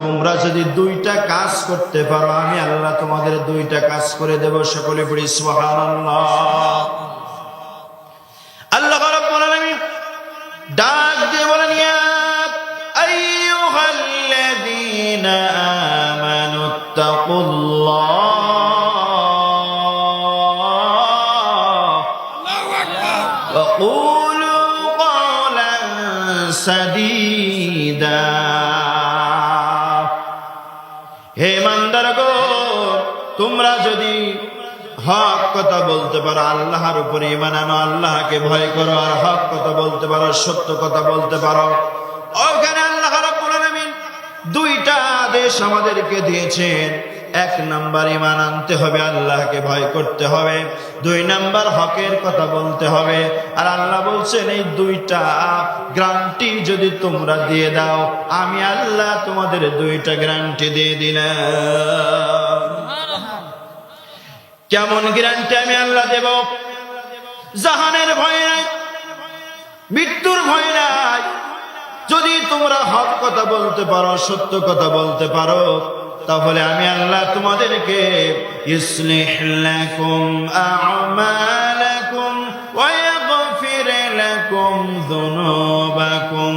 তোমরা যদি দুইটা কাজ করতে পারো আমি আল্লাহ তোমাদের দুইটা কাজ করে দেব। সকলে পড়ি সুবহানাল্লাহ। আল্লাহ রাব্বুল আলামিন ডাক দিয়ে বলেন, ইয়া আইয়ুহাল্লাযীনা আমানুত্তাকুল্লাহ ওয়া কুলু কওলান সাদীদা। হে ইমানদারগণ, তোমরা যদি হক কথা বলতে পারো, আল্লাহর উপরে ঈমান আনো, আল্লাহকে ভয় করো, আর হক কথা বলতে পারো, সত্য কথা বলতে পারো, ওখানে আল্লাহ রাব্বুল আলামিন দুইটা আদেশ আমাদেরকে দিয়েছেন। এক নাম্বার ঈমান আনতে হবে, আল্লাহকে ভয় করতে হবে। দুই নাম্বার হকের কথা বলতে হবে। আর আল্লাহ বলছেন এই দুইটা গ্যারান্টি যদি তোমরা দিয়ে দাও আমি আল্লাহ তোমাদের দুইটা গ্যারান্টি দিয়ে দিলাম। কেমন গ্যারান্টি আমি আল্লাহ দেব? জাহানের ভয় নাই, মৃত্যুর ভয় নাই। যদি তোমরা হক কথা বলতে পারো, সত্য কথা বলতে পারো, তাহলে আমি আল্লাহ তোমাদেরকে ইসলিহ লাকুম আ'মালাকুম ওয়া ইয়াগফির লাকুম যুনুবাকুম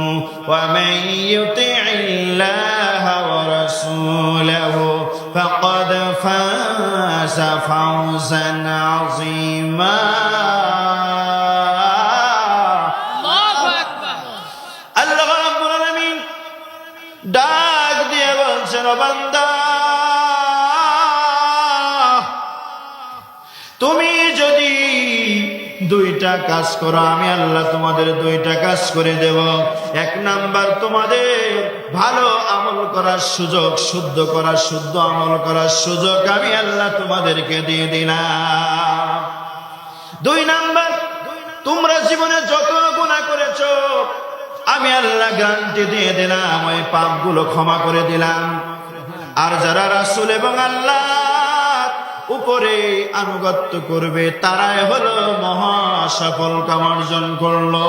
ওয়া মান ইউতি'ইল্লাহা ওয়া রাসূলাহু ফাকাদ ফাযা ফাওজান 'আযীমা। আল্লাহু আকবার। আল্লাহ রাব্বুল আলামিন ডাক দিয়ে বলছেন, ও বান্দা, তুমি যদি দুইটা কাজ করো আমি আল্লাহ তোমাদের দুইটা কাজ করে দেব। এক নাম্বার, তোমাদের ভালো আমল করার সুযোগ, শুদ্ধ করার, শুদ্ধ আমল করার সুযোগ আমি আল্লাহ তোমাদেরকে দিয়ে দিলাম। দুই নাম্বার, তোমরা জীবনে যত গুনাহ করেছো আমি আল্লাহ গ্যারান্টি দিয়ে দিলাম, ওই পাপগুলো ক্ষমা করে দিলাম। আর যারা রাসূল এবং আল্লাহ উপরে আনুগত্য করবে তারাই হলো মহা সফল কাম অর্জন করলো।